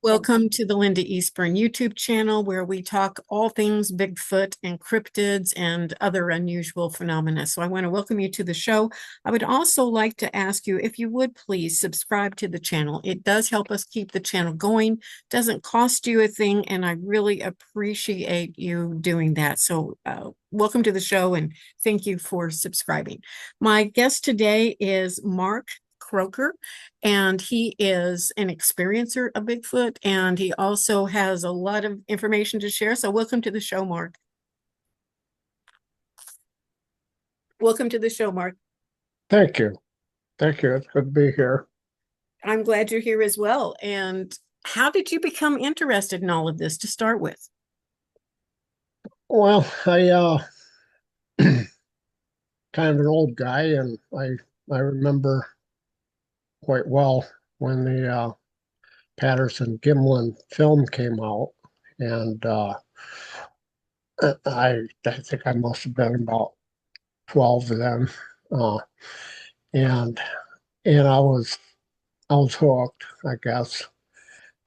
Welcome to the Linda Eastburn YouTube channel where we talk all things Bigfoot and cryptids and other unusual phenomena. So I want to welcome you to the show. I would also like to ask you if you would please subscribe to the channel. It does help us keep the channel going, doesn't cost you a thing, and I really appreciate you doing that. So welcome to the show and thank you for subscribing. My guest today is Mark Croker, and he is an experiencer of Bigfoot, and he also has a lot of information to share. So welcome to the show, Mark. Welcome to the show, Mark. Thank you. Thank you. It's good to be here. I'm glad you're here as well. And how did you become interested in all of this to start with? Well, I kind of an old guy, and I remember quite well when the Patterson-Gimlin film came out, and I think I must have been about 12 then, uh, and and I was hooked, I guess.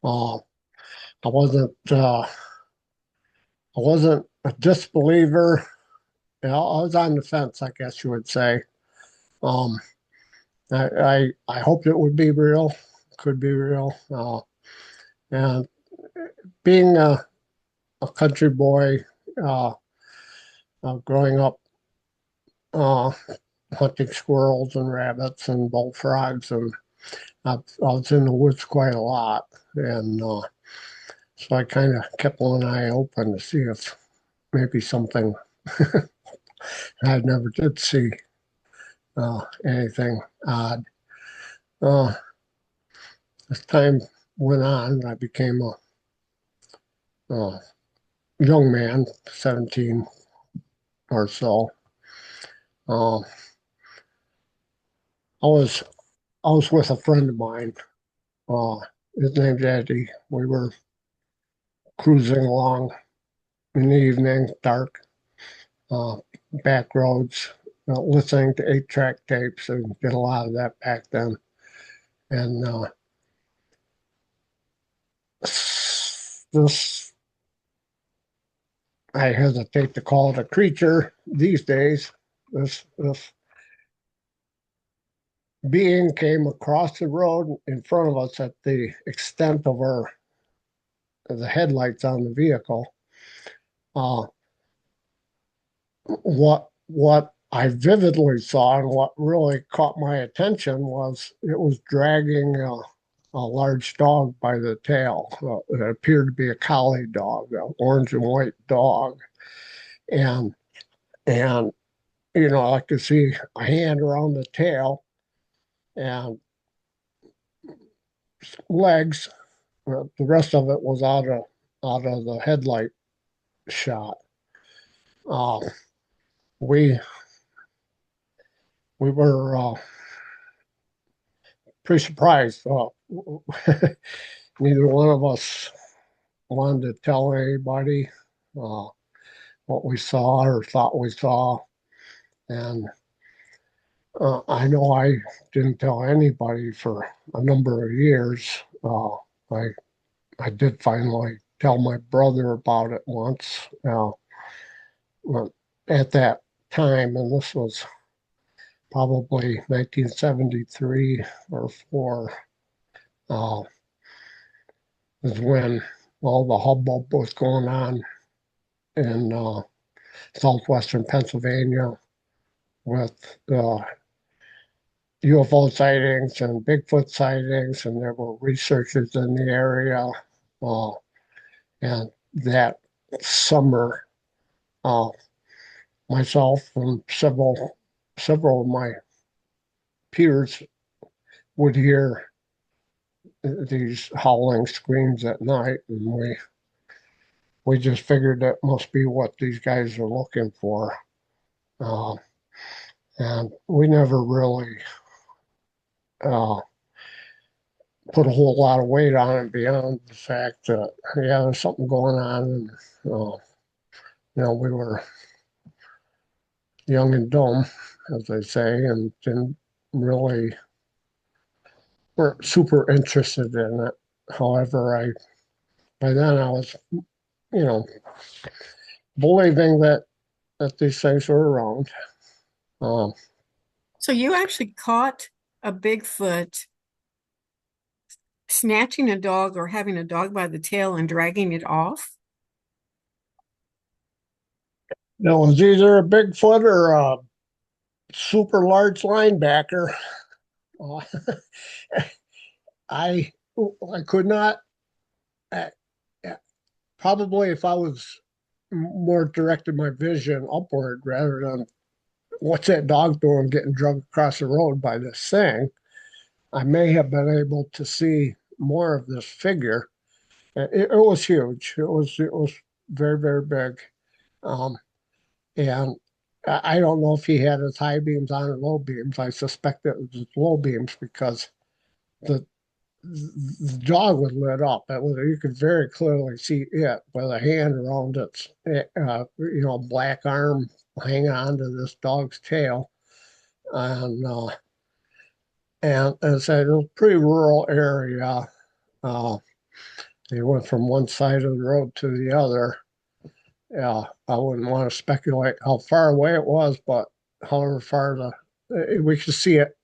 Uh, I wasn't a disbeliever. You know, I was on the fence, I guess you would say. Um, I hoped it would be real, could be real. And being a country boy, uh, growing up uh, hunting squirrels and rabbits and bullfrogs, and I was in the woods quite a lot. And so I kind of kept one eye open to see if maybe something I never did see anything odd. Uh, as time went on, I became a young man, 17 or so. Uh, I was I was with a friend of mine. Uh, his name's Eddie. We were cruising along in the evening, dark, uh, back roads, listening to 8-track tapes, and did a lot of that back then. And this, I hesitate to call it a creature these days. This being came across the road in front of us at the extent of the headlights on the vehicle. Uh, what I vividly saw and what really caught my attention was it was dragging a large dog by the tail. It appeared to be a collie dog, an orange and white dog, and and I could see a hand around the tail and legs. The rest of it was out of the headlight shot. Uh, we we were pretty surprised. Neither one of us wanted to tell anybody uh, what we saw or thought we saw, and I know I didn't tell anybody for a number of years. I I did finally tell my brother about it once. Well, at that time, and this was probably 1973 or 4, uh, is when all the hubbub was going on in southwestern Pennsylvania with UFO sightings and Bigfoot sightings, and there were researchers in the area. Uh, and that summer, uh, myself and several of my peers would hear these howling screams at night, and we just figured that must be what these guys are looking for. Uh, and we never really uh, put a whole lot of weight on it beyond the fact that, yeah, there's something going on. And, we were young and dumb, as they say, and didn't really weren't super interested in it. However, by then I was, you know, believing that these things were around. Um, So you actually caught a Bigfoot snatching a dog or having a dog by the tail and dragging it off? it was either a Bigfoot or a super large linebacker. Uh, I I could not. Uh, Probably if I was more directed my vision upward rather than what's that dog doing getting drugged across the road by this thing, I may have been able to see more of this figure. It was huge. It was very very big, um, and I don't know if he had his high beams on or low beams. I suspect it was his low beams because the the dog was lit up. You could very clearly see it with a hand around its, black arm hanging onto this dog's tail, and and so it was a pretty rural area. Uh, they went from one side of the road to the other. Yeah, I wouldn't want to speculate how far away it was, but however far we could see it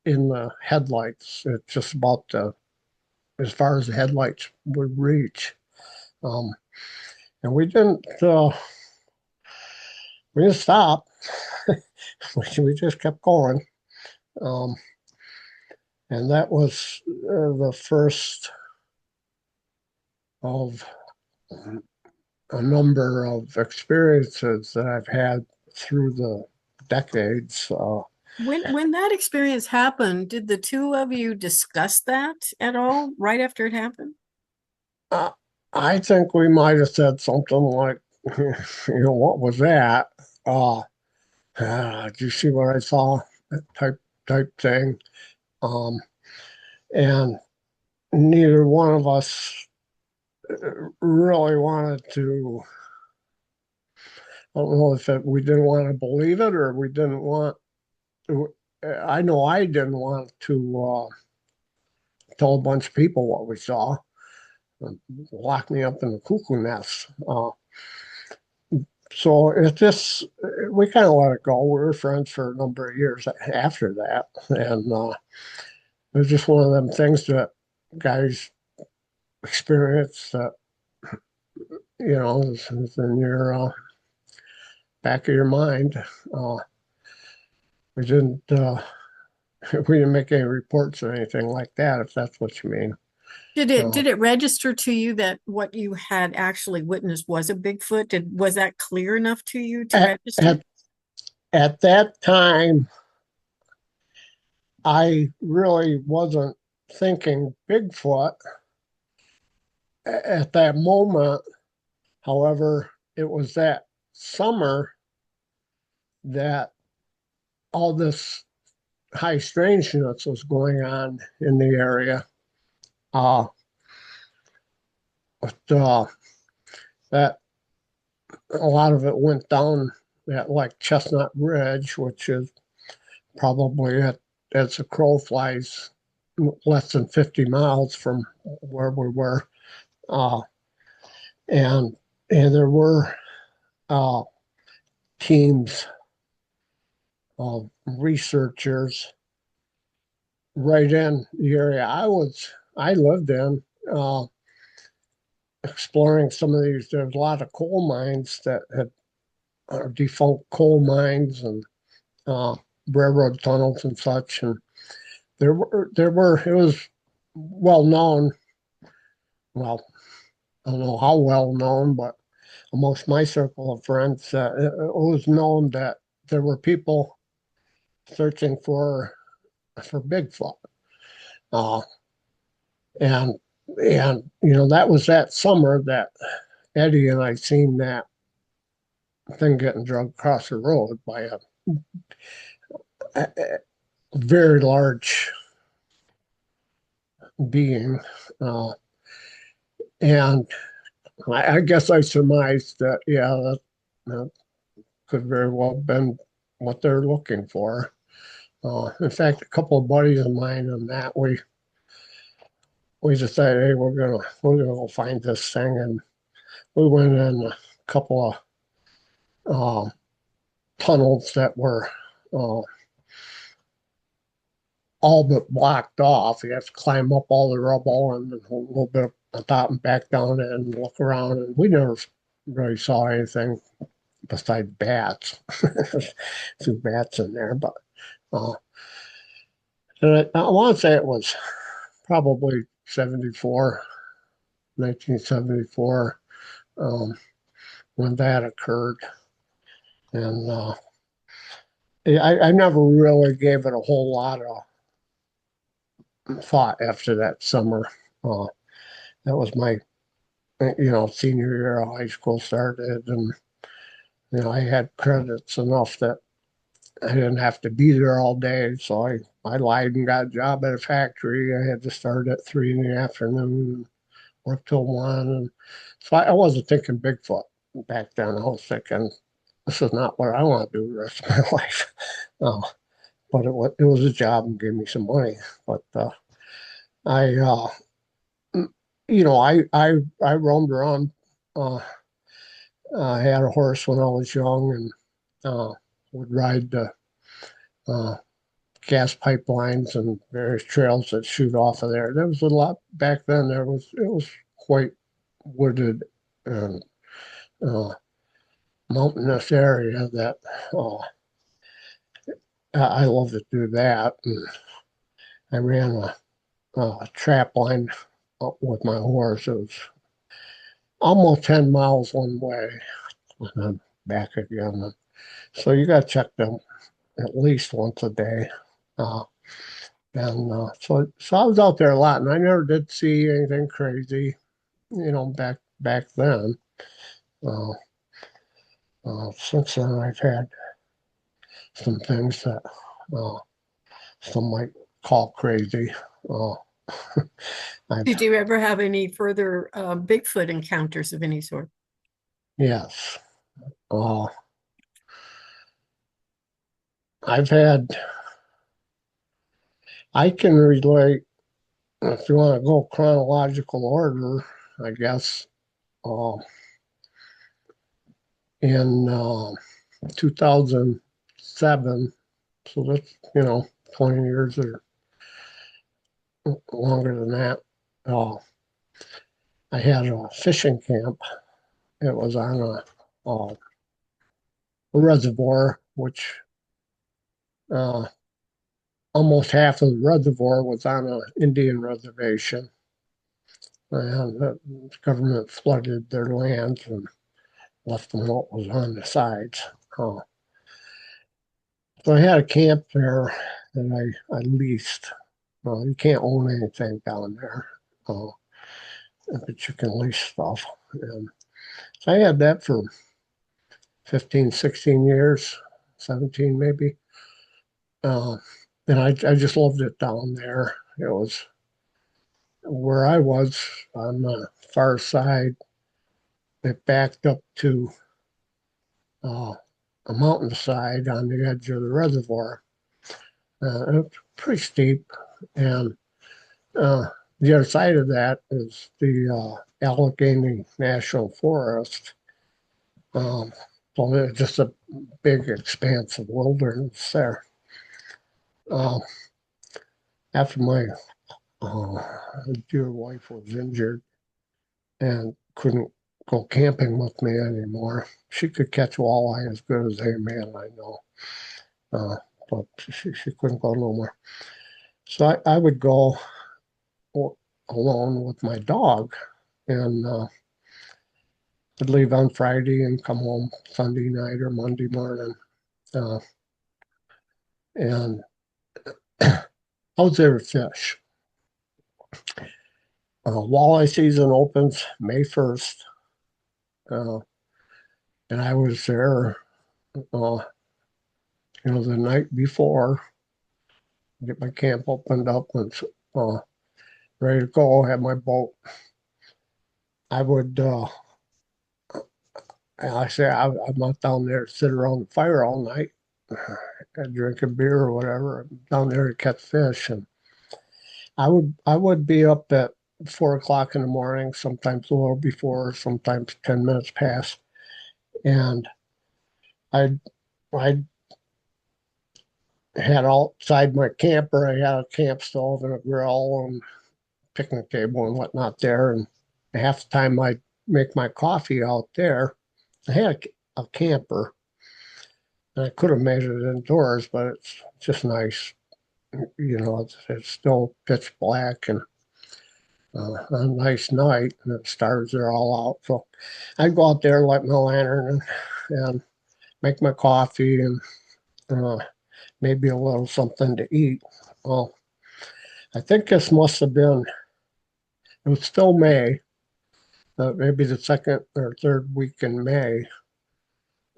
in the headlights. It's just about as far as the headlights would reach. Um, and we didn't stop. We just kept going. Um, and that was the first of a number of experiences that I've had through the decades. When that experience happened, did the two of you discuss that at all right after it happened? Uh, I think we might have said something like, what was that? Uh, did you see what I saw? Type thing. Um, and neither one of us really wanted to. I don't know if we didn't want to believe it or we didn't want to. I know I didn't want to tell a bunch of people what we saw. Lock me up in the cuckoo nest. So it just we kind of let it go. We were friends for a number of years after that, and it was just one of them things that guys experience that is in your back of your mind. Uh, we didn't we didn't make any reports or anything like that, if that's what you mean. Uh, Did it register to you that what you had actually witnessed was a Bigfoot? Was that clear enough to you to at, register? at at that time, I really wasn't thinking Bigfoot at that moment. However, it was that summer that all this high strangeness was going on in the area. Uh, but that a lot of it went down at like Chestnut Ridge, which is probably as the crow flies less than 50 miles from where we were. Uh, and and there were uh, teams of researchers right in the area I lived in, uh, exploring some of these. There's a lot of coal mines that had defunct coal mines and uh, railroad tunnels and such. And there were it was well known. Well, I don't know how well known, but amongst my circle of friends, it was known that there were people searching for Bigfoot. Uh, and that was that summer that Eddie and I seen that thing getting drugged across the road by a very large being. Uh, and I guess I surmised that, yeah, that could very well have been what they're looking for. In fact, a couple of buddies of mine and that we decided, hey, we're gonna go find this thing, and we went in a couple of tunnels that were uh, all but blocked off. You have to climb up all the rubble and a little bit on top and back down and look around. And we never really saw anything besides bats. Two bats in there, but uh, and I want to say it was probably 74, 1974, when that occurred. And I never really gave it a whole lot of thought after that summer. Uh, that was my, senior year of high school started, and I had credits enough that I didn't have to be there all day. So I lied and got a job at a factory. I had to start at 3 in the afternoon, work till 1. And so I wasn't thinking Bigfoot back then. I was thinking, this is not what I want to do the rest of my life. Uh, but it was a job and gave me some money. But I, I roamed around. Uh, I had a horse when I was young and would ride the uh, gas pipelines and various trails that shoot off of there. There was a lot back then. It was quite wooded and uh, mountainous area that uh, I love to do that. And I ran a trap line up with my horse. It was almost 10 miles one way and then back again. So you got to check them at least once a day. Uh, and so I was out there a lot, and I never did see anything crazy, back then. Uh, since then, I've had some things that uh, some might call crazy. Uh, Did I've you ever have any further Bigfoot encounters of any sort? yes, uh, I've had. I can relate if you want to go chronological order. I guess uh, in 2007. So that's, 20 years or longer than that. Uh, I had a fishing camp. It was on a reservoir, which uh, almost half of the reservoir was on an Indian reservation. And the government flooded their lands and left them what was on the sides. Uh, so I had a camp there that I leased. You can't own anything down there, uh, but you can lease stuff. And so I had that for 15, 16 years, 17 maybe. Uh, and I just loved it down there. It was where I was on the far side. It backed up to uh, a mountainside on the edge of the reservoir. It's pretty steep. And uh, the other side of that is the Allegheny National Forest. Um, so it's just a big expanse of wilderness there. Uh, After my dear wife was injured and couldn't go camping with me anymore, she could catch walleye as good as any man I know, uh, but she couldn't go no more. So I would go alone with my dog, and I'd leave on Friday and come home Sunday night or Monday morning. Uh, and I was there to fish. Walleye season opens May 1st, uh, and I was there, the night before, get my camp opened up and uh, ready to go. Have my boat. I would, I say, I'm not down there to sit around the fire all night, drinking beer or whatever. I'm down there to catch fish, and I would be up at 4 o'clock in the morning, sometimes a little before, sometimes 10 minutes past. And I I had outside my camper, I had a camp stove and a grill and picnic table and whatnot there. And half the time I'd make my coffee out there. I had a camper and I could have made it indoors, but it's just nice. It's still pitch black and a nice night, and the stars are all out. So I'd go out there, light my lantern, and make my coffee and uh, maybe a little something to eat. Well, I think this must have been, it was still May, maybe the second or third week in May.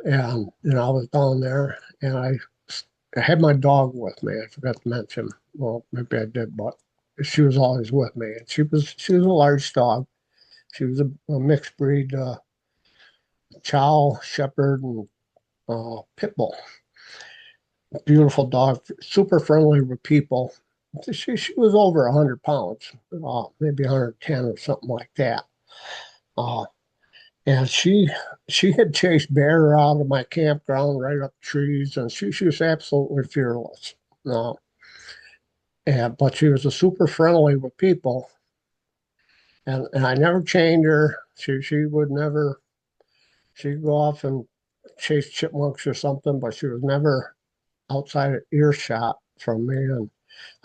And, I was down there and I had my dog with me. I forgot to mention. Well, maybe I did, but she was always with me. And she was a large dog. She was a mixed breed Chow, Shepherd, and Pit Bull. Beautiful dog, super friendly with people. She was over 100 pounds, maybe 110 or something like that. Uh, and she had chased bear out of my campground right up trees, and she was absolutely fearless. Uh, but she was a super friendly with people, and I never chained her. She would never. She'd go off and chase chipmunks or something, but she was never outside of earshot from me. And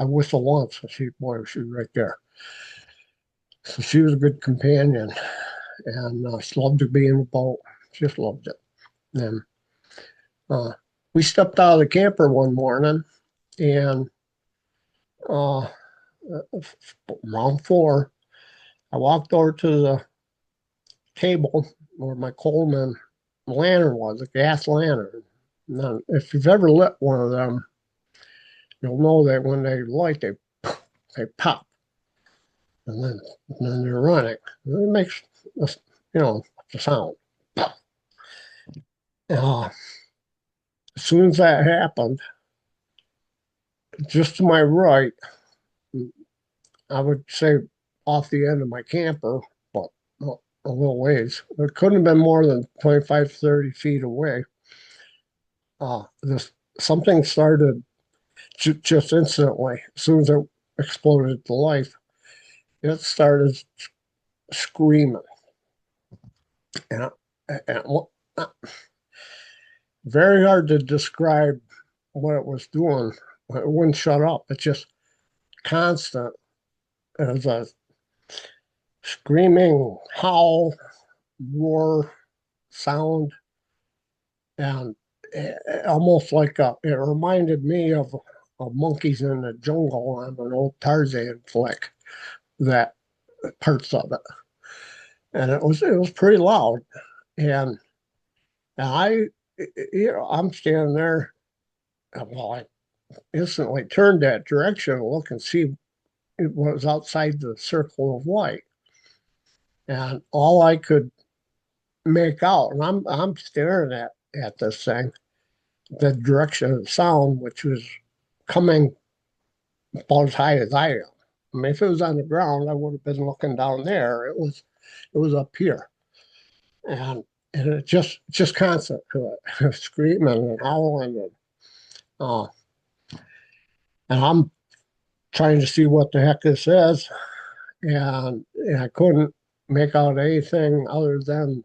I whistled once, and she was right there. So she was a good companion, and she loved to be in the boat. Just loved it. And uh, we stepped out of the camper one morning, and uh, around 4, I walked over to the table where my Coleman lantern was, a gas lantern. Now, if you've ever lit one of them, you'll know that when they light, they pop, and then they're running. And it makes the sound. Uh, as soon as that happened, just to my right, I would say off the end of my camper, but a little ways. It couldn't have been more than 25, 30 feet away. This something started just instantly. As soon as it exploded to life, it started screaming. And, and very hard to describe what it was doing. It wouldn't shut up. It's just constant. It was a screaming, howl, roar sound, and almost like it reminded me of monkeys in the jungle on an old Tarzan flick. That parts of it, and it was pretty loud, and I, I'm standing there. Well, I instantly turned that direction and look and see it was outside the circle of light, and all I could make out, and I'm staring at this thing, the direction of the sound, which was coming about as high as I am. I mean, if it was on the ground, I would have been looking down there. It was up here, and it just constant to it, screaming and howling, uh, and I'm trying to see what the heck this is, and I couldn't make out anything other than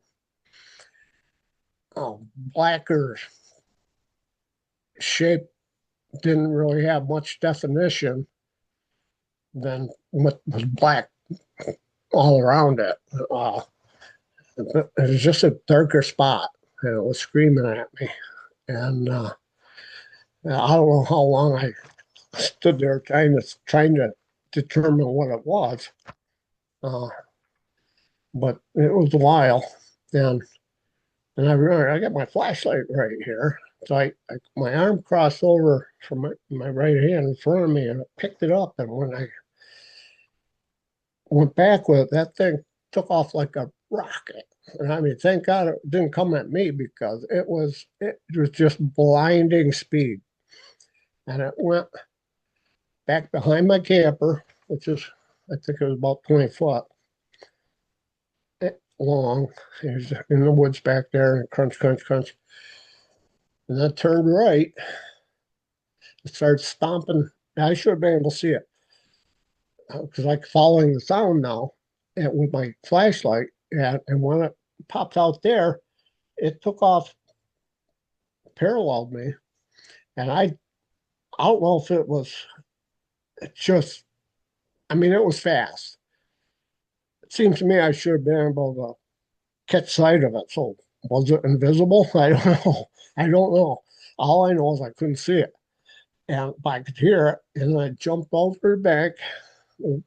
blacker shape. Didn't really have much definition than what was black all around it. It was just a darker spot, and it was screaming at me. And I don't know how long I stood there trying to determine what it was, uh, but it was a while. And and I remember I got my flashlight right here. So my arm crossed over from my right hand in front of me, and I picked it up. And when I went back with it, that thing took off like a rocket. And I mean, thank God it didn't come at me, because it was just blinding speed. And it went back behind my camper, which is I think it was about 20 foot long. He was in the woods back there, and crunch, crunch, crunch. And then turned right and started stomping. I should have been able to see it because like following the sound now and with my flashlight. And when it popped out there, it took off, paralleled me. And I don't know if it was just, I mean, it was fast. It seems to me I should have been able to catch sight of it. So was it invisible? I don't know. I don't know. All I know is I couldn't see it. And I could hear it. And I jumped over the bank,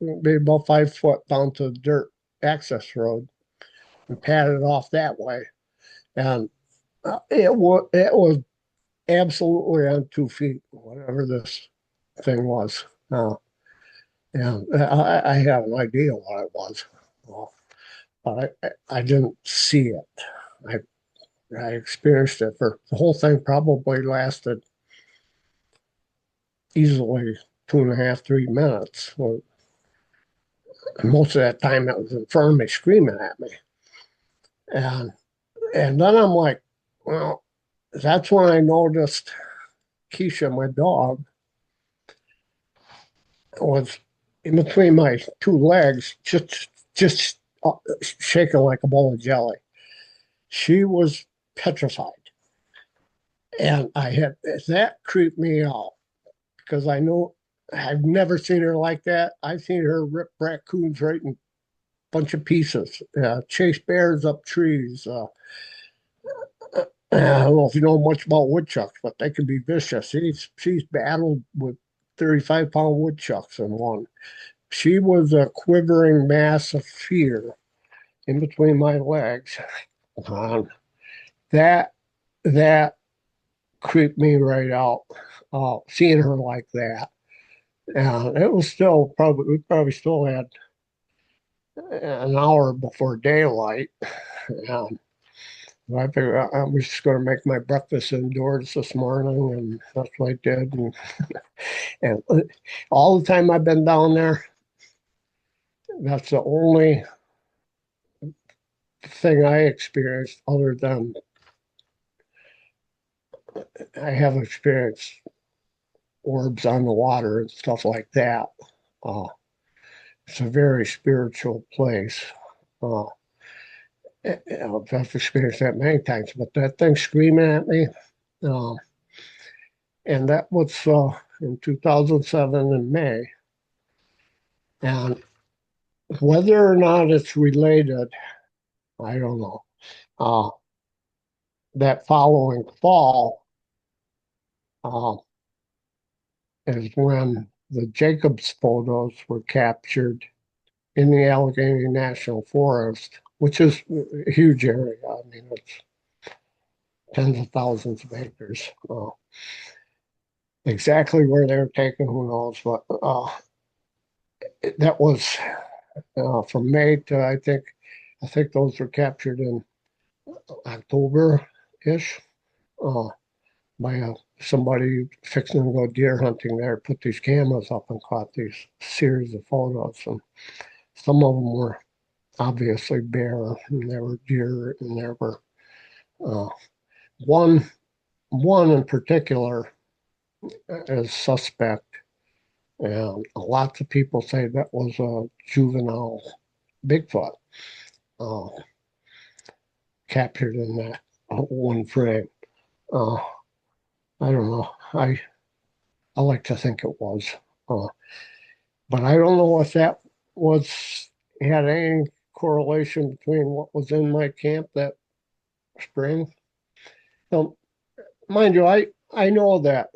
maybe about 5 foot down to the dirt access road and padded off that way. And it was absolutely on 2 feet, whatever this thing was. And I have an idea what it was. Well, but I didn't see it. I I experienced it for the whole thing probably lasted easily 2.5, 3 minutes. Well, most of that time it was in front of me screaming at me. And and then I'm like, well, that's when I noticed Keisha, my dog, was in between my two legs, just shaking like a bowl of jelly. She was petrified. And I had that creeped me out because I know I've never seen her like that. I've seen her rip raccoons right in a bunch of pieces, chase bears up trees. I don't know if you know much about woodchucks, but they can be vicious. She's battled with 35-pound woodchucks in one. She was a quivering mass of fear in between my legs. Um, that that creeped me right out. Seeing her like that. And it was still probably, we probably still had an hour before daylight. And I figured I'm just going to make my breakfast indoors this morning. And that's what I did. And all the time I've been down there, that's the only thing I experienced other than I have experienced orbs on the water and stuff like that. Uh, it's a very spiritual place. Uh, I've experienced that many times, but that thing screaming at me, uh, and that was in 2007 in May. And whether or not it's related, I don't know. Uh, that following fall uh, is when the Jacobs photos were captured in the Allegheny National Forest, which is a huge area. I mean, it's tens of thousands of acres. Exactly where they were taken, who knows? But that was from May to I think those were captured in October-ish uh, by somebody fixing to go deer hunting there. Put these cameras up and caught these series of photos, and some of them were obviously bear, and there were deer, and there were uh, one one in particular is suspect, and lots of people say that was a juvenile Bigfoot uh, captured in that one frame. Uh, I don't know. I like to think it was, uh, but I don't know if that was had any correlation between what was in my camp that spring. Now, mind you, I know that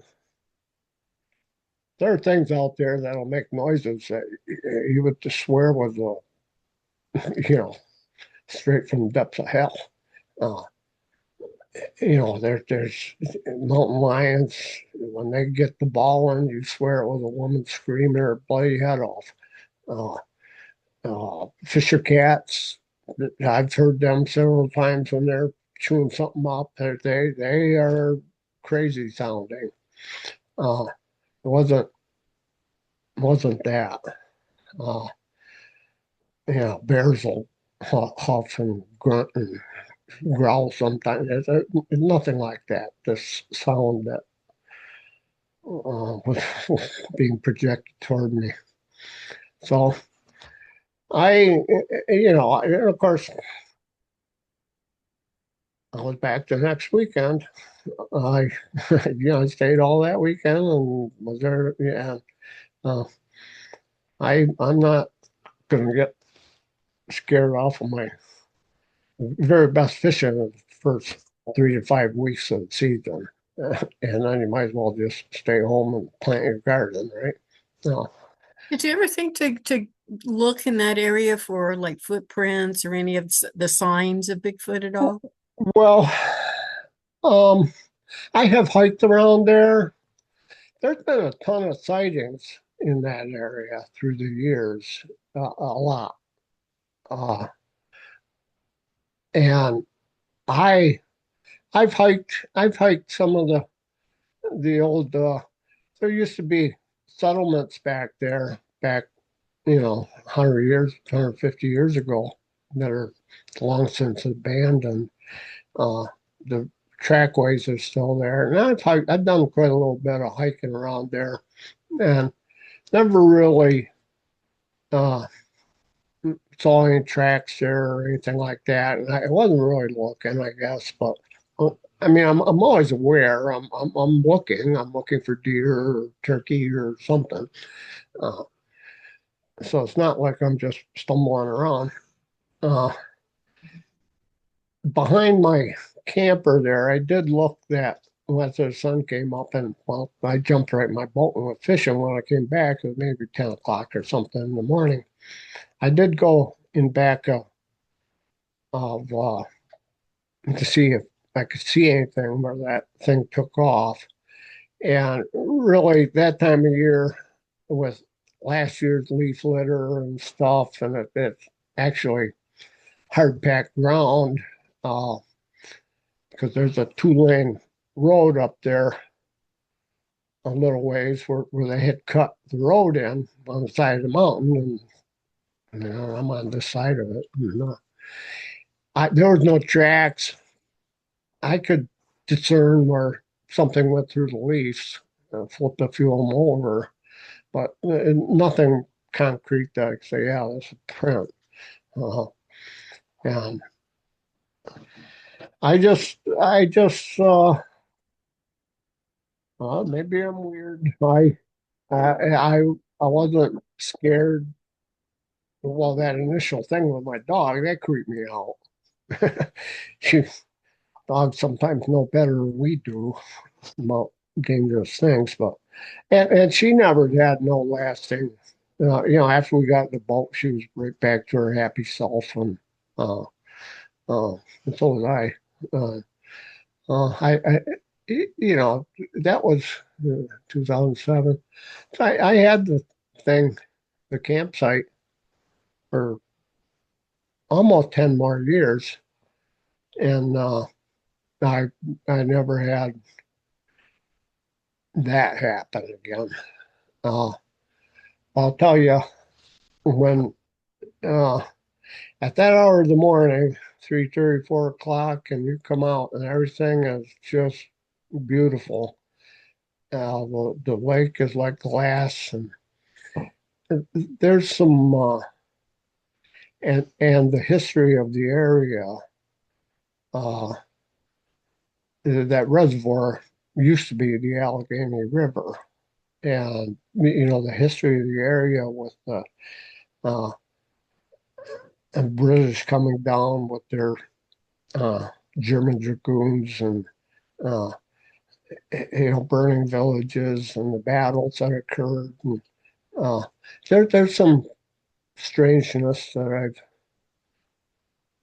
there are things out there that'll make noises that you would just swear was you know, straight from the depths of hell. Uh, there's mountain lions. When they get the ball in, you swear it was a woman screaming her bloody head off. Uh, Fisher cats, I've heard them several times when they're chewing something up. They are crazy sounding. It wasn't that. Uh, bears will huff and grunt and growl sometimes. It's nothing like that. This sound that was being projected toward me. So and of course, I was back the next weekend. I, I stayed all that weekend and was there. Yeah, uh, I'm not going to get scared off of my very best fishing the first 3 to 5 weeks of the season. And then you might as well just stay home and plant your garden, right? No. Did you ever think to look in that area for like footprints or any of the signs of Bigfoot at all? Well, um, I have hiked around there. There's been a ton of sightings in that area through the years, a lot. Uh, and I I've hiked some of the old there used to be settlements back there back 100 years 150 years ago that are long since abandoned. uh the trackways are still there, and I've done quite a little bit of hiking around there, and never really uh saw any tracks there or anything like that, and I wasn't really looking, I guess. But I mean, I'm always aware. I'm looking for deer or turkey or something. Uh, so it's not like I'm just stumbling around. Uh, Behind my camper there, I did look that once the sun came up, and well, I jumped right in my boat and went fishing. When I came back, it was maybe 10 o'clock or something in the morning. I did go in back of to see if I could see anything where that thing took off. And really, that time of year, with last year's leaf litter and stuff, and it's actually hard packed ground, uh, because there's a 2 lane road up there a little ways where they had cut the road in on the side of the mountain, and I'm on this side of it. There was no tracks. I could discern where something went through the leaves, flipped a few of them over, but nothing concrete that I could say, yeah, that's a print. Uh, and maybe I'm weird. I, I wasn't scared. Well, that initial thing with my dog, that creeped me out. She Dogs sometimes know better than we do about dangerous things, but and she never had no lasting. After we got in the boat, she was right back to her happy self, uh, uh, and so was I. Uh, I you know, that was 2007. I had the campsite for almost 10 more years, and I I never had that happen again. Uh, I'll tell you, when uh, at that hour of the morning, 3:30, 4 o'clock, and you come out and everything is just beautiful. The lake is like glass, and there's some and the history of the area. Uh, that reservoir used to be the Allegheny River, and the history of the area with the uh, and British coming down with their uh, German dragoons and uh, burning villages and the battles that occurred. And uh, there's some strangeness that I've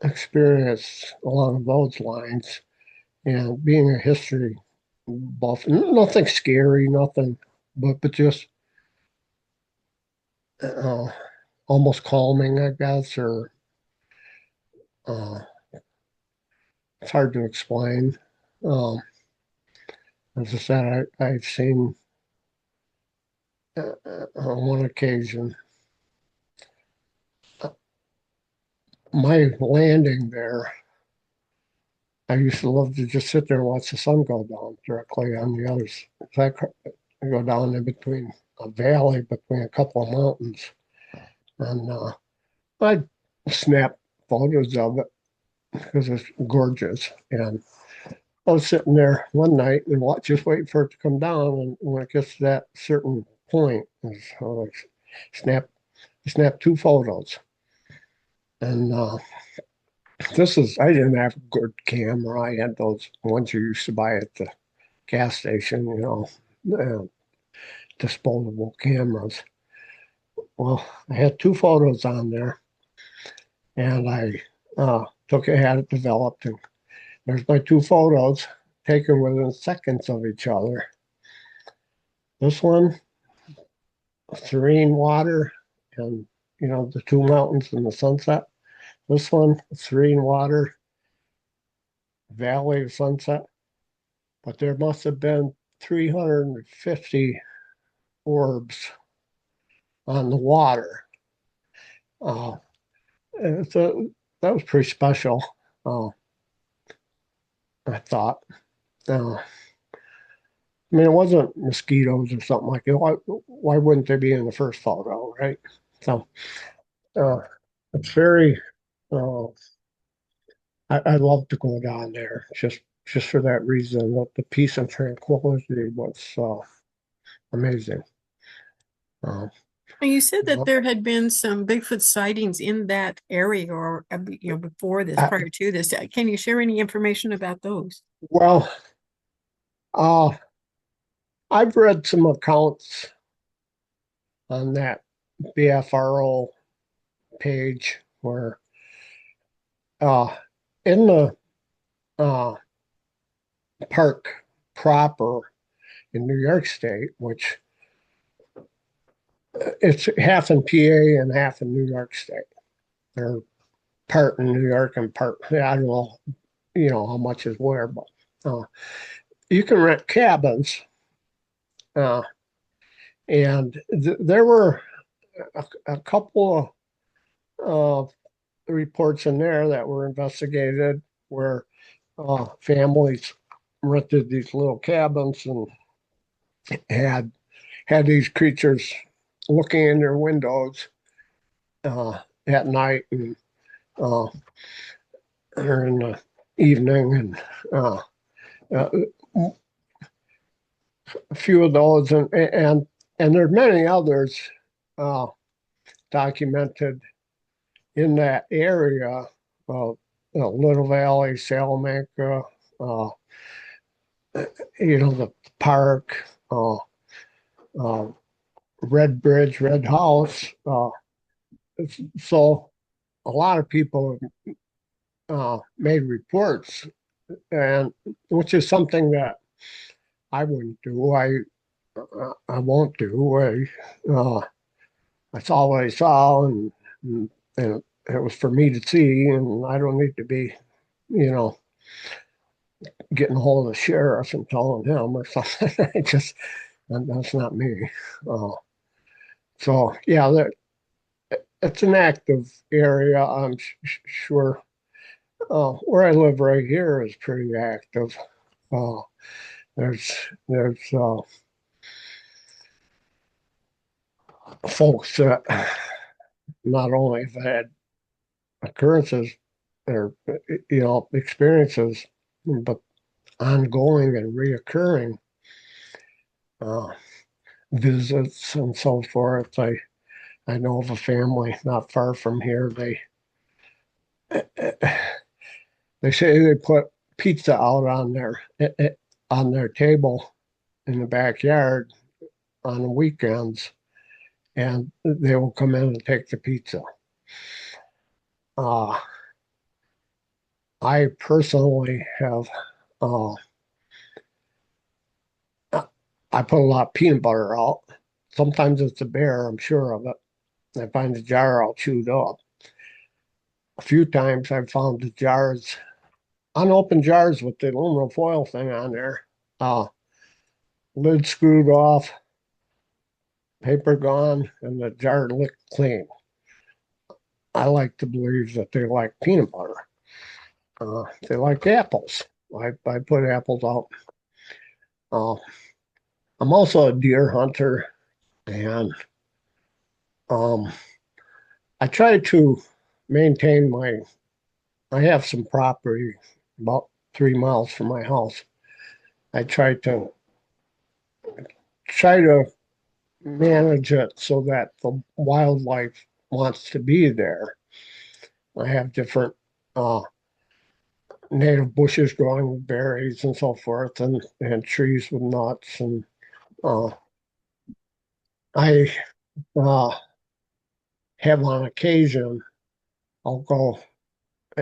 experienced along those lines. And being a history buff, nothing scary, nothing, but just uh, almost calming, I guess, or uh, it's hard to explain. Um, as I said, I've seen on one occasion my landing there, I used to love to just sit there and watch the sun go down directly on the other side. I go down in between a valley between a couple of mountains, and I'd snap photos of it because it's gorgeous. And I was sitting there one night and just waiting for it to come down. And when it gets to that certain point, so I snap two photos. And I didn't have a good camera. I had those ones you used to buy at the gas station, uh, disposable cameras. Well, I had two photos on there, and I had it developed, and there's my two photos taken within seconds of each other. This one, serene water, and the two mountains and the sunset. This one, serene water, valley of sunset. But there must have been 350 orbs on the water. Uh, so that was pretty special. Uh, I thought. I mean, it wasn't mosquitoes or something like that. Why wouldn't they be in the first photo, right? So uh, it's very. Uh, I love to go down there just for that reason. The peace and tranquility was amazing. Uh, And you said that well, there had been some Bigfoot sightings in that area or, before this, I- prior to this. Can you share any information about those? well, uh, I've read some accounts on that BFRO page where uh, in the uh, park proper in New York State, which it's half in PA and half in New York State. They're part in New York and part, I don't know, how much is where, but uh, you can rent cabins. Uh, and there were a couple of reports in there that were investigated where families rented these little cabins and had these creatures looking in their windows at night and uh, or in the evening, and uh, a few of those, and there's many others uh, documented in that area. Little Valley, Salamanca, uh, the park, uh, Red Bridge, Red House. So a lot of people made reports, and which is something that I wouldn't do. I won't do. That's all I saw, and it was for me to see, and I don't need to be, you know, getting a hold of the sheriff and telling him or something. That's not me. Uh, so yeah, it's an active area. I'm sure. Where I live right here is pretty active. Uh, there's folks that not only have had occurrences or experiences, but ongoing and reoccurring uh, visits and so forth. I know of a family not far from here. They say they put pizza out on their table in the backyard on the weekends, and they will come in and take the pizza. Uh, I personally have uh, I put a lot of peanut butter out. Sometimes it's a bear, I'm sure of it. I find the jar all chewed up. A few times I've found the jars, unopened jars with the aluminum foil thing on there, uh, lid screwed off, paper gone, and the jar licked clean. I like to believe that they like peanut butter. They like apples. I put apples out. Uh, I'm also a deer hunter, and um, I try to maintain my. I have some property about 3 miles from my house. I try to manage it so that the wildlife wants to be there. I have different uh, native bushes growing with berries and so forth, and trees with nuts. And uh, I uh, have on occasion, I'll go,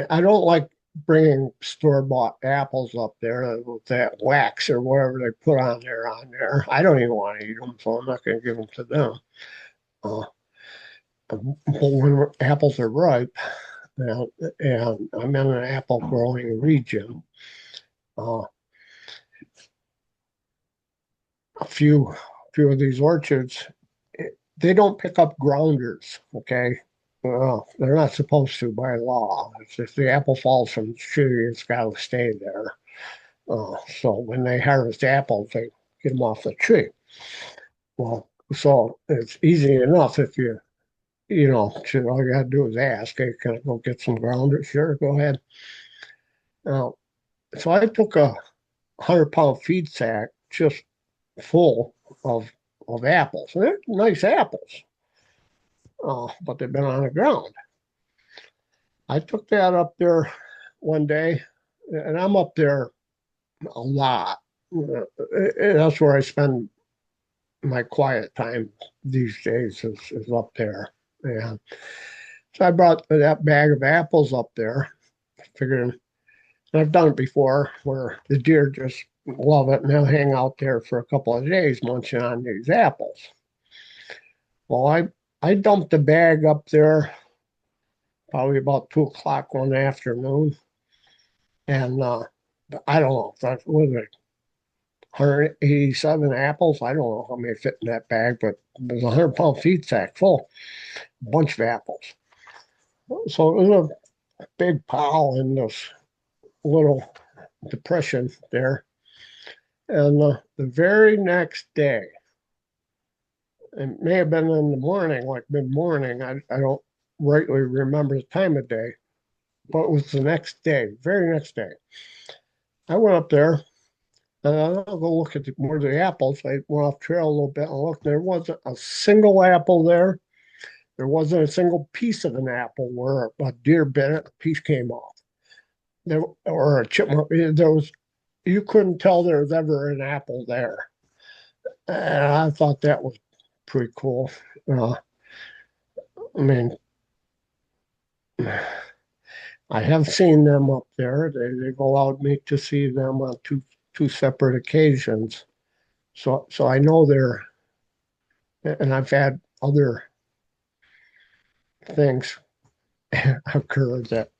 I don't like bringing store-bought apples up there with that wax or whatever they put on there. I don't even want to eat them, so I'm not going to give them to them. Uh, but when apples are ripe, and, and I'm in an apple growing region, uh, a few of these orchards, they don't pick up grounders, okay? They're not supposed to by law. It's if the apple falls from the tree, it's got to stay there. So when they harvest apples, they get them off the tree. Well, so it's easy enough if all you got to do is ask, hey, can I go get some grounders? Sure, go ahead. Uh, so I took a 100-pound feed sack just full of of apples. And they're nice apples, but they've been on the ground. I took that up there one day, and I'm up there a lot. That's where I spend my quiet time these days is up there. And so I brought that bag of apples up there, figuring, and I've done it before where the deer just love it and they'll hang out there for a couple of days munching on these apples. Well, I dumped the bag up there probably about 2 o'clock one afternoon. And I don't know, that was it 187 apples. I don't know how many fit in that bag, but it was a 100-pound feed sack full, a bunch of apples. So it was a big pile in this little depression there. And the very next day, it may have been in the morning, like mid morning, I don't rightly remember the time of day, but it was the next day, very next day. I went up there and I'll go look at more of the apples. I went off trail a little bit and looked. There wasn't a single apple there. There wasn't a single piece of an apple where a deer bit it, a piece came off. There or a chipmunk. There was you couldn't tell there was ever an apple there. And I thought that was pretty cool. Uh, I mean, I have seen them up there. They've allowed me to see them on two separate occasions. So I know they're, and I've had other things occur that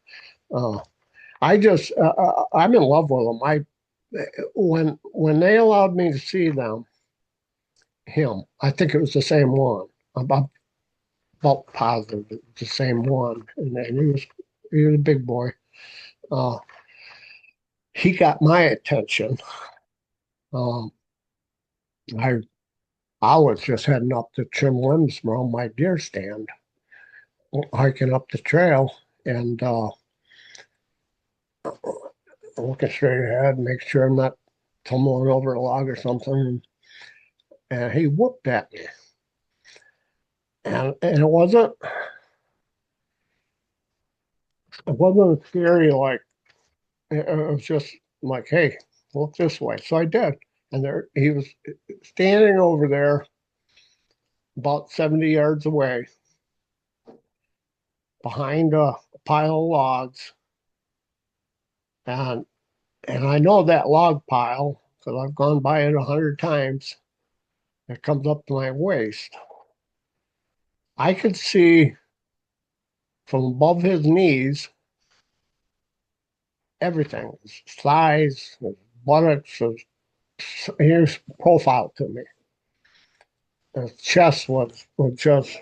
uh, I'm in love with them. When they allowed me to see him, I think it was the same one. I'm about positive it was the same one, and he was a big boy. Uh, he got my attention. Um, I I was just heading up to trim limbs from my deer stand, hiking up the trail, and looking straight ahead, make sure I'm not tumbling over a log or something. And he whooped at me, and it wasn't scary like it was just like, hey, look this way. So I did, and there he was standing over there, about 70 yards away, behind a pile of logs, and I know that log pile because I've gone by it 100 times. It comes up to my waist. I could see from above his knees everything: his thighs, his buttocks, his profile to me. His chest was just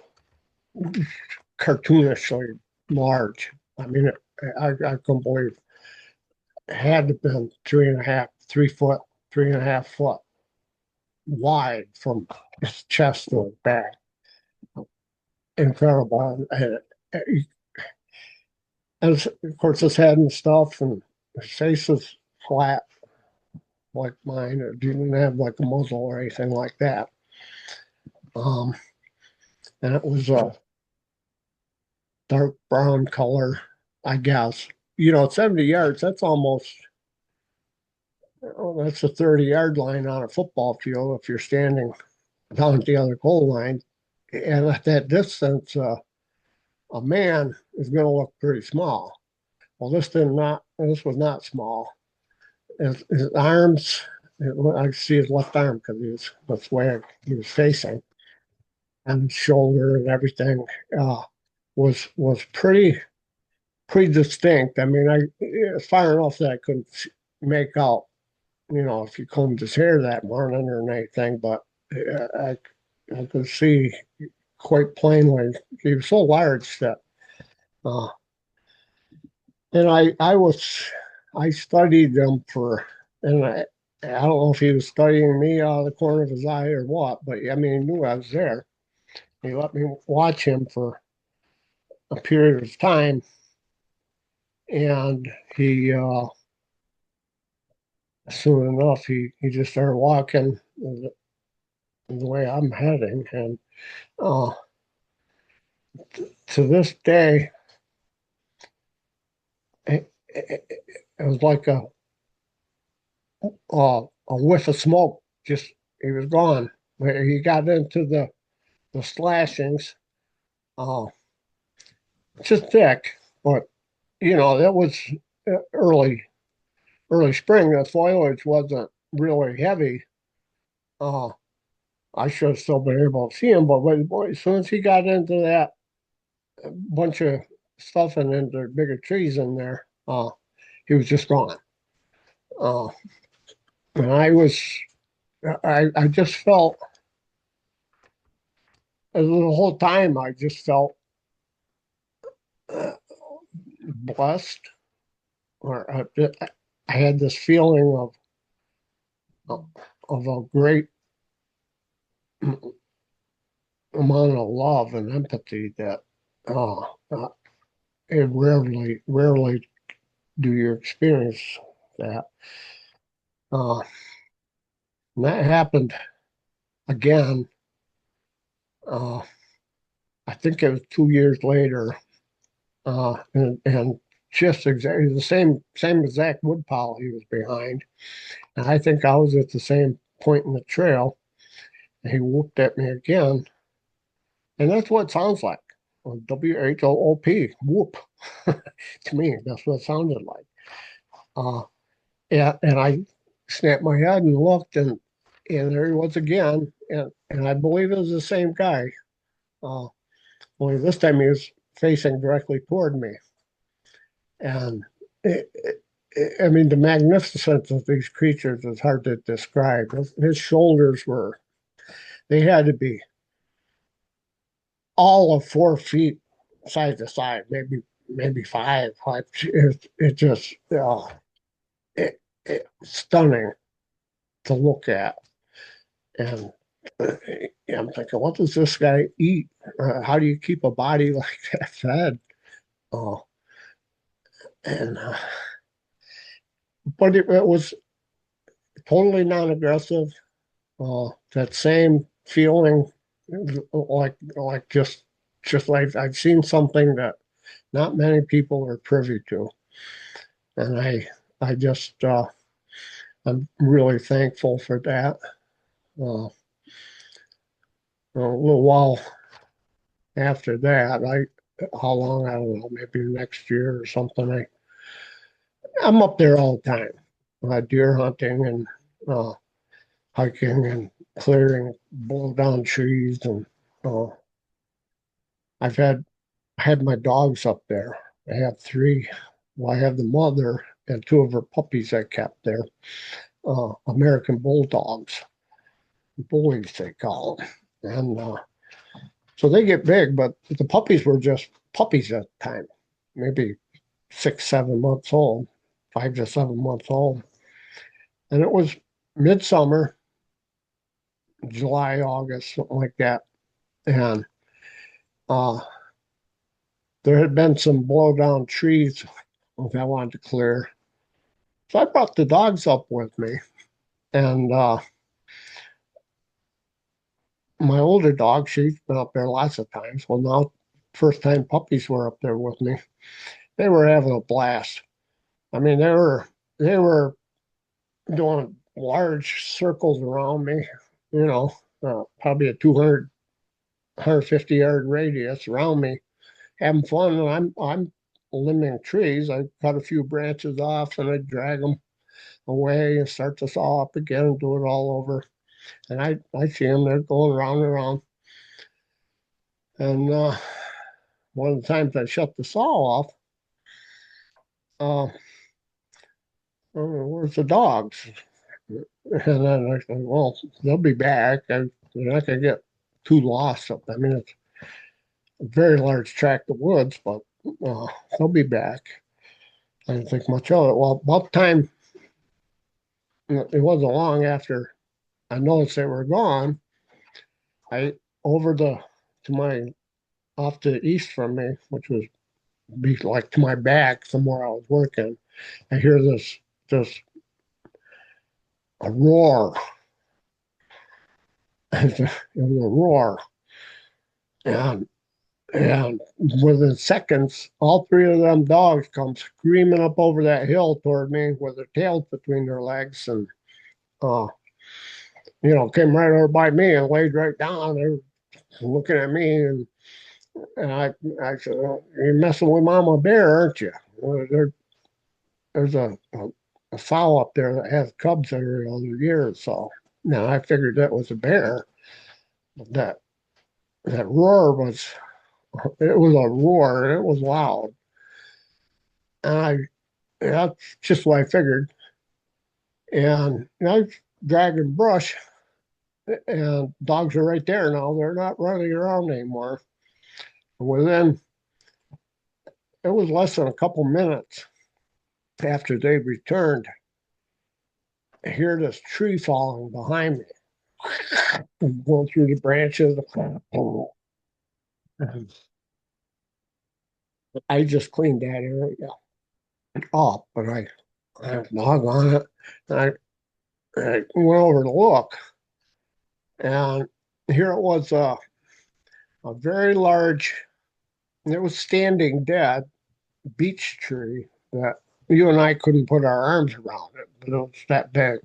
cartoonishly large. I mean, I couldn't believe it had to have been 3.5, 3 foot, 3.5 foot wide from his chest to his back. Incredible. And of course, his head and stuff, and his face was flat like mine. It didn't have like a muzzle or anything like that. Um, and it was a dark brown color, I guess. 70 yards, that's almost, oh, that's a 30-yard line on a football field if you're standing down at the other goal line. And at that distance, a man is going to look pretty small. Well, this was not small. His arms, I see his left arm because that's where he was facing, and his shoulder and everything was pretty distinct. I mean, far enough that I couldn't make out, if he combed his hair that morning or anything, but I could see quite plainly he was so large that, uh, and I studied them and I don't know if he was studying me out of the corner of his eye or what, but I mean, he knew I was there. He let me watch him for a period of time, and soon enough, he just started walking the way I'm heading, and uh, to this day, it was like a whiff of smoke. Just he was gone. He got into the slashings, uh, just thick, but that was early spring. The foliage wasn't really heavy. Uh, I should have still been able to see him, but as soon as he got into that bunch of stuff and into bigger trees in there, he was just gone. Uh, and I just felt the whole time I just felt uh, blessed, or I had this feeling of a great amount of love and empathy that uh, uh, it rarely do you experience that. Uh, and that happened again. Uh, I think it was 2 years later, and just exactly the same exact woodpile he was behind. And I think I was at the same point in the trail. And he whooped at me again, and that's what it sounds like. WHOOP, whoop. To me, that's what it sounded like. Uh, yeah, and I snapped my head and looked, and there he was again, and I believe it was the same guy. Uh, Only this time he was facing directly toward me, and I mean, the magnificence of these creatures is hard to describe. His shoulders they had to be all of 4 feet side to side, maybe five. It just stunning to look at, and I'm thinking, what does this guy eat? How do you keep a body like that fed? Uh, and But it was totally non-aggressive. That same feeling, like just like I've seen something that not many people are privy to, and I just I'm really thankful for that. A little while after that, how long, I don't know, maybe next year or something. I'm up there all the time, deer hunting and uh, hiking and clearing, blow down trees, and uh, I've had my dogs up there. I have three. Well, I have the mother and two of her puppies I kept there. American bulldogs, bullies they call them, and so they get big. But the puppies were just puppies at the time. maybe 6, 7 months old, 5 to 7 months old. And it was midsummer, July, August, something like that. And uh, there had been some blow down trees that I wanted to clear. So I brought the dogs up with me. And my older dog, she's been up there lots of times. Well, now, first time puppies were up there with me. They were having a blast. I mean, they were doing large circles around me, you know, probably a 200, 150-yard radius around me, having fun. And I'm limbing trees. I cut a few branches off and I drag them away and start to saw up again and do it all over. And I see them, they're going round and around. And one of the times I shut the saw off, uh, where's the dogs? And then I said, well, they'll be back. They're not going to get too lost up. I mean, it's a very large tract of woods, but they'll be back. I didn't think much of it. Well, about the time, it wasn't long after I noticed they were gone, I over to my off to the east from me, which was be like to my back from where I was working. I hear this a roar. It was a roar, and and within seconds, all three of them dogs come screaming up over that hill toward me with their tails between their legs, and uh, came right over by me and laid right down. They were looking at me, and I said, well, "You're messing with Mama Bear, aren't you? Well, there's a fowl up there that has cubs every other year." So now I figured that was a bear. That that roar was it was a roar. It was loud, and that's just what I figured. And I was dragging brush, and dogs are right there now. They're not running around anymore. Within it was less than a couple minutes after they returned, I hear this tree falling behind me, going through the branches. I just cleaned that area up, but I had a dog on it. And I went over to look, and here it was a very large, it was standing dead beech tree that you and I couldn't put our arms around it, but it was that big.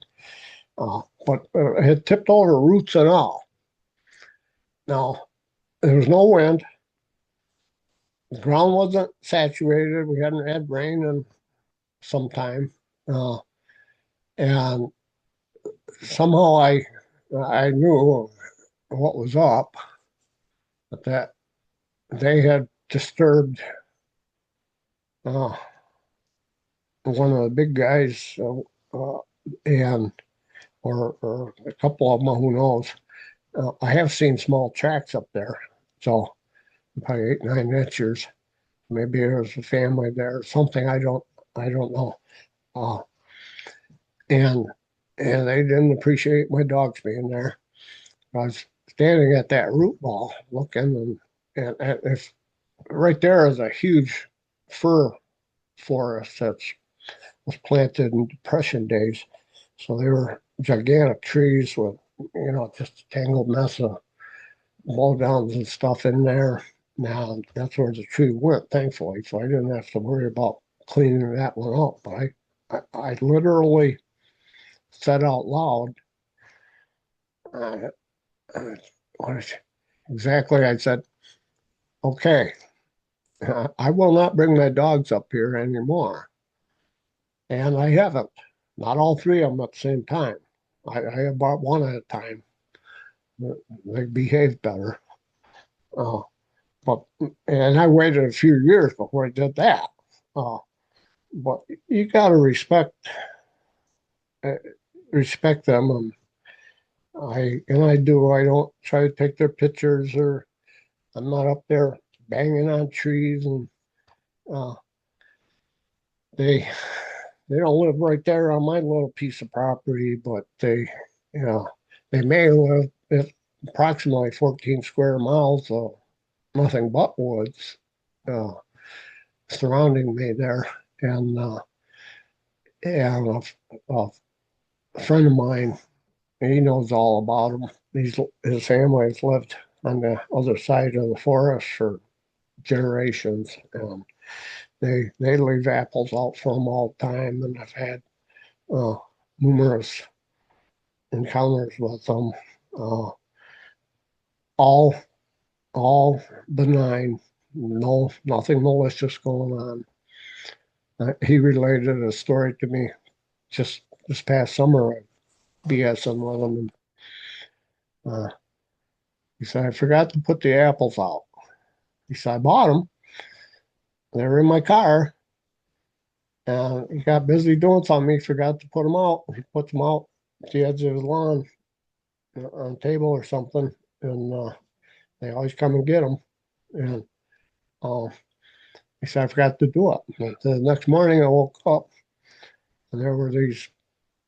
But it had tipped over roots and all. Now, there was no wind. The ground wasn't saturated. We hadn't had rain in some time. Uh, and somehow I knew what was up, but that they had disturbed uh, one of the big guys, and or a couple of them, who knows. I have seen small tracks up there, so probably 8, 9 inches. Maybe there was a family there or something. I don't know. Uh, and and they didn't appreciate my dogs being there. I was standing at that root ball looking, and it's right there is a huge fir forest that was planted in Depression days. So they were gigantic trees with, just a tangled mess of blowdowns and stuff in there. Now that's where the tree went, thankfully. So I didn't have to worry about cleaning that one up. But I literally said out loud, uh, uh, exactly, I said, okay, I will not bring my dogs up here anymore. And I haven't. Not all three of them at the same time. I have bought one at a time. They behave better. Uh, but and I waited a few years before I did that. Uh, but you got to uh, respect them, and I do. I don't try to take their pictures, or I'm not up there banging on trees, and uh, they they don't live right there on my little piece of property, but you know, they may live at approximately 14 square miles of nothing but woods uh, surrounding me there. And a friend of mine, he knows all about them. His family has lived on the other side of the forest for generations, and they leave apples out for them all the time. And I've had uh, numerous encounters with them, uh, all all benign, nothing malicious going on. He related a story to me just this past summer. BSing with him, and he said I forgot to put the apples out. He said I bought them. They were in my car, and he got busy doing something. He forgot to put them out. He put them out at the edge of his lawn on a table or something, and they always come and get them. And uh, he said I forgot to do it. And the next morning I woke up, and there were these.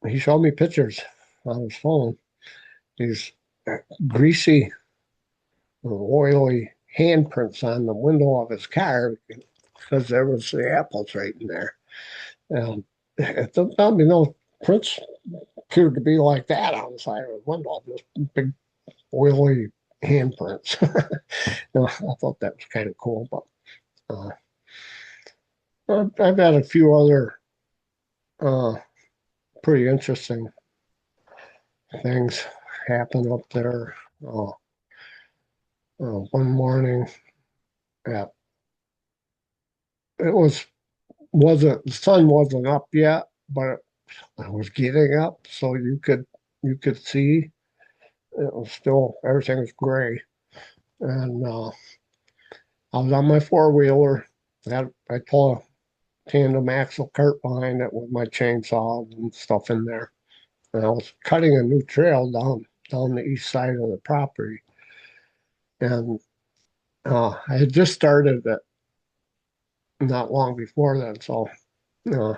He showed me pictures on his phone. These greasy, oily handprints on the window of his car because there was the apples right in there. And it doesn't tell me no prints appeared to be like that on the side of the window, just big oily handprints. I thought that was kind of cool, but I've had a few other uh, pretty interesting things happen up there. One morning, at, it wasn't the sun wasn't up yet, but I was getting up, so you could see it was still everything was gray, and I was on my four wheeler. I pull a tandem axle cart behind it with my chainsaw and stuff in there, and I was cutting a new trail down the east side of the property, and I had just started it not long before then, so uh,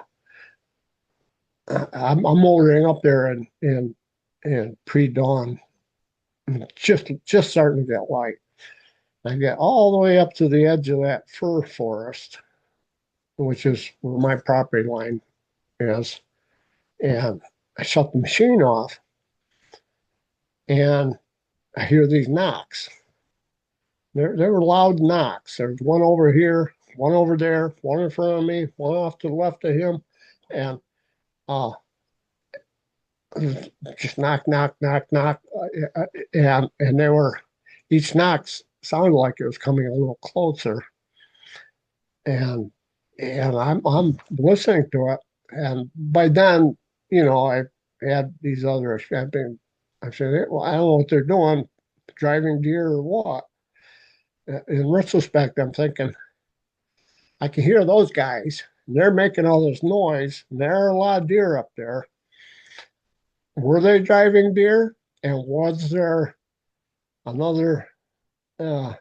I'm motoring up there and pre-dawn, just starting to get light. I get all the way up to the edge of that fir forest, which is where my property line is, and I shut the machine off, and I hear these knocks. There were loud knocks. There's one over here, one over there, one in front of me, one off to the left of him, and uh, just knock, knock, knock, knock, and they were each knock sounded like it was coming a little closer, and I'm listening to it, and by then, I had these other. I said, well, I don't know what they're doing, driving deer or what. In retrospect, I'm thinking I can hear those guys. And they're making all this noise. And there are a lot of deer up there. Were they driving deer? And was there another uh,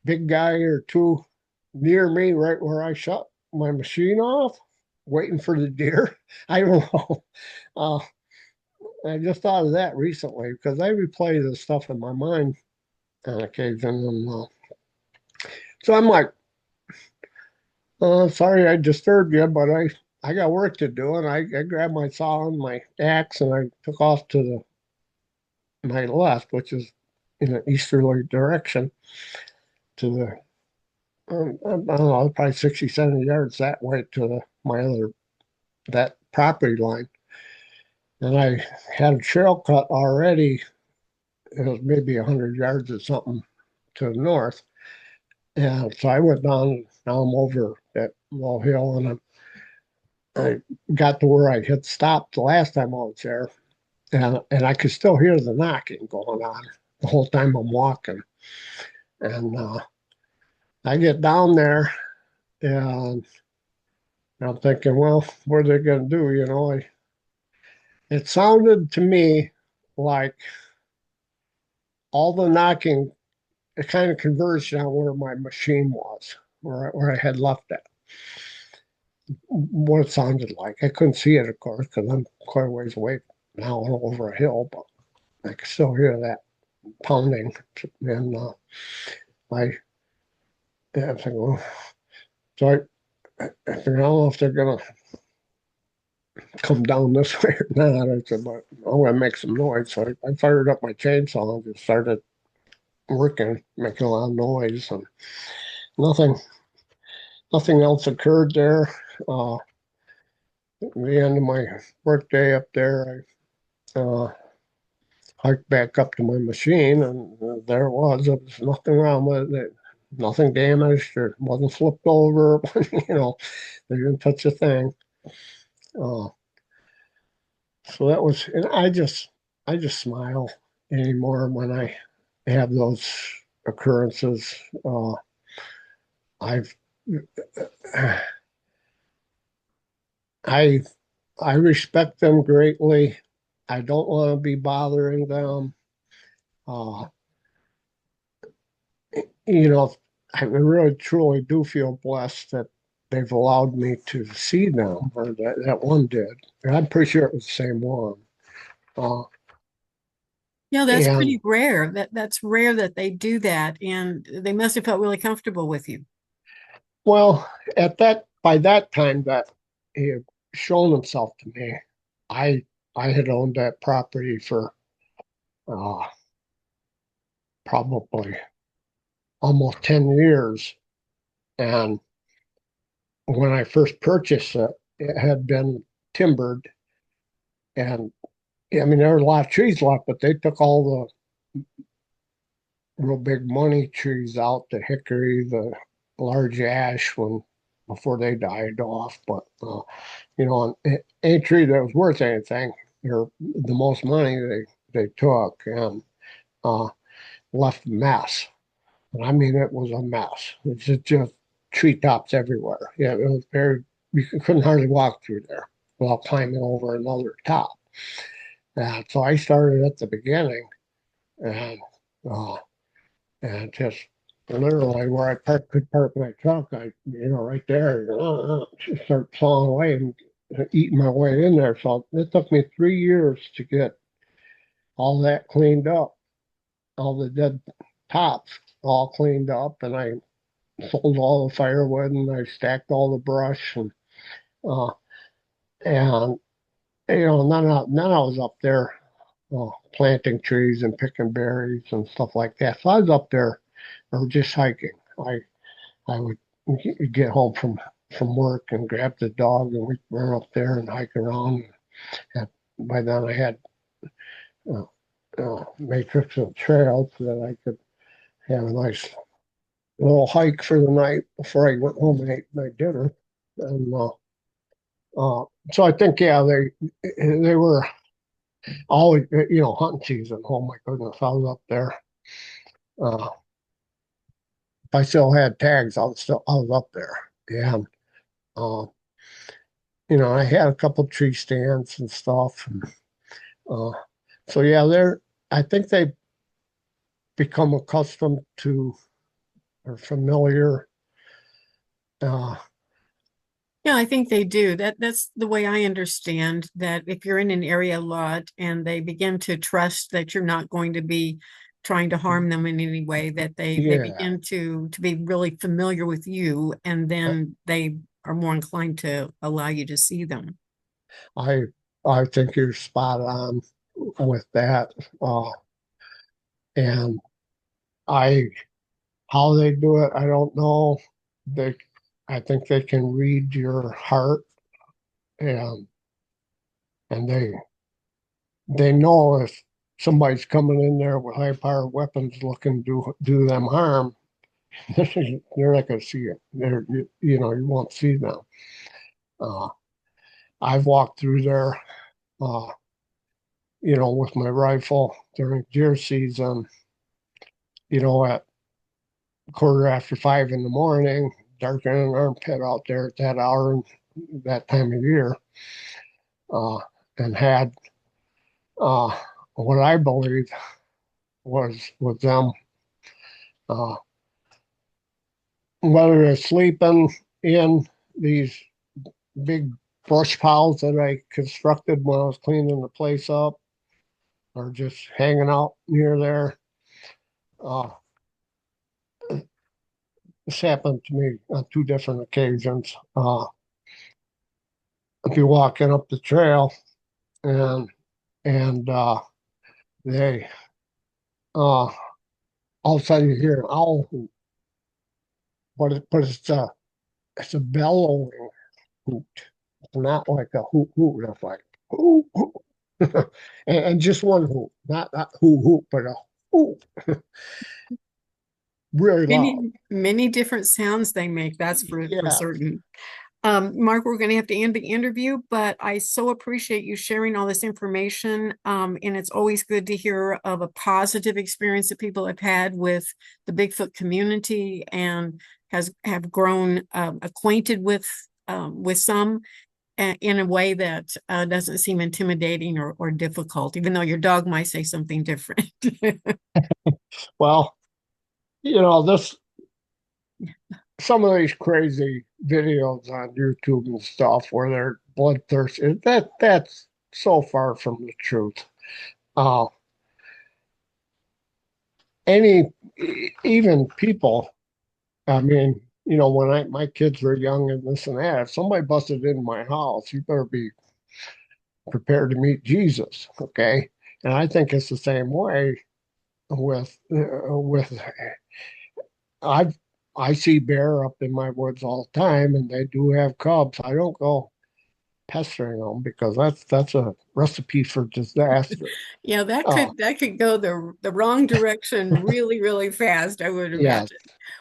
big guy or two near me, right where I shut my machine off, waiting for the deer? I don't know. Uh, I just thought of that recently because I replay this stuff in my mind on occasion. And so I'm like, sorry I disturbed you, but I got work to do. And I grabbed my saw and my axe and I took off to my left, which is in an easterly direction to I don't know, probably 60, 70 yards that way to that property line. And I had a trail cut already. It was maybe 100 yards or something to the north. And so I went down, now I'm over that low hill, and I got to where I had stopped the last time I was there. And I could still hear the knocking going on the whole time I'm walking. And I get down there, and I'm thinking, well, what are they going to do? It sounded to me like all the knocking, it kind of converged on where my machine was, where I had left it. what it sounded like. I couldn't see it, of course, because I'm quite a ways away now over a hill, but I could still hear that pounding. And I, yeah, I think, well, so I figured, I don't know if they're going to come down this way or not. I said, but I'm going to make some noise. So I fired up my chainsaw and just started working, making a lot of noise. And nothing, nothing else occurred there. At the end of my workday up there, I hiked back up to my machine, and there it was. There was nothing wrong with it. Nothing damaged, or wasn't flipped over. You know, they didn't touch a thing. Uh, so that was, and I just smile anymore when I have those occurrences. I've, I, I respect them greatly. I don't want to be bothering them. Uh, you know, I really truly do feel blessed that they've allowed me to see them, or that one did. And I'm pretty sure it was the same one. Uh, Yeah, that's and pretty rare. That's rare that they do that, and they must have felt really comfortable with you. well, at that by that time that he had shown himself to me, I I had owned that property for uh, probably almost 10 years, and when I first purchased it, it had been timbered, and I mean there were a lot of trees left, but they took all real big money trees out, the hickory, the large ash when before they died off. But you know, any tree that was worth anything, or the most money they took, and uh, left a mess. And I mean, it was a mess. It's just treetops everywhere. Yeah, it was very. You couldn't hardly walk through there without climbing over another top. And so I started at the beginning, and uh, and just literally where I could park my truck, right there, just start sawing away and eating my way in there. So it took me 3 years to get all that cleaned up, all the dead tops all cleaned up, and I sold all the firewood and I stacked all the brush uh, and none I was up there planting trees and picking berries and stuff like that. So I was up there or just hiking. I would get home from work and grab the dog and we'd run up there and hike around. And by then I had uh, matrix of trails so that I could have a nice little hike for the night before I went home and ate my dinner. And so I think, yeah, they were always, hunting season. Oh my goodness, I was up there. Uh, if I still had tags, I was up there. Yeah. Uh, I had a couple tree stands and stuff. And, uh, so yeah, I think they become accustomed to or familiar. Uh, Yeah, I think they do. That's the way I understand that if you're in an area a lot and they begin to trust that you're not going to be trying to harm them in any way, that they yeah, begin to be really familiar with you, and then they are more inclined to allow you to see them. I I think you're spot on with that. Uh, and I how they do it, I don't know. They I think they can read your heart, and and they know if somebody's coming in there with high powered weapons looking to do them harm. They're not going to see it. You won't see them. Uh, I've walked through there, uh, with my rifle during deer season, at quarter after 5 in the morning, dark in an armpit out there at that hour and that time of year, uh, and had uh, what I believe was them, uh, whether they're sleeping in these big brush piles that I constructed when I was cleaning the place up are just hanging out near there. Uh, this happened to me on two different occasions. If you're walking up the trail and and they all of a sudden you hear an owl hoot, but it's a bellowing hoot. It's not like a hoot hoot. It's like hoot hoot. And just one hoot, not hoot hoot, but a hoot, really loud. Many different sounds they make, that's for Yeah, certain. Mark, we're going to have to end the interview, but I so appreciate you sharing all this information. And it's always good to hear of a positive experience that people have had with the Bigfoot community and have grown acquainted with some in a way that doesn't seem intimidating or difficult, even though your dog might say something different. well, this some of these crazy videos on YouTube and stuff where they're bloodthirsty. That's so far from the truth. Uh, any even people. I mean, when my kids were young and this and that, if somebody busted in my house, you better be prepared to meet Jesus, okay? And I think it's the same way with I I see bear up in my woods all the time, and they do have cubs. I don't go pestering them because that's a recipe for disaster. Yeah, Oh, that could go the wrong direction really, really fast, I would yeah. imagine.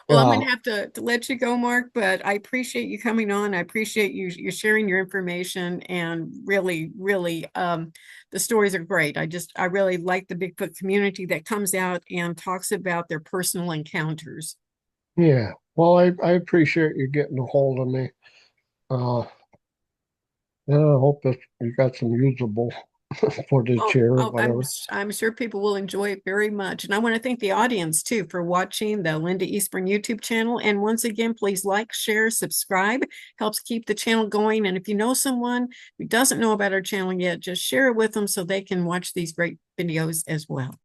Well, I'm Uh, gonna have to let you go, Mark, but I appreciate you coming on. I appreciate you sharing your information and really, really the stories are great. I really like the Bigfoot community that comes out and talks about their personal encounters. yeah. Well, I appreciate you getting a hold of me. Uh, yeah, I hope that you got some usable footage Oh, here or oh, whatever. I'm sure people will enjoy it very much. And I want to thank the audience too for watching the Linda Eastburn YouTube channel. And once again, please like, share, subscribe. Helps keep the channel going. And if you know someone who doesn't know about our channel yet, just share it with them so they can watch these great videos as well.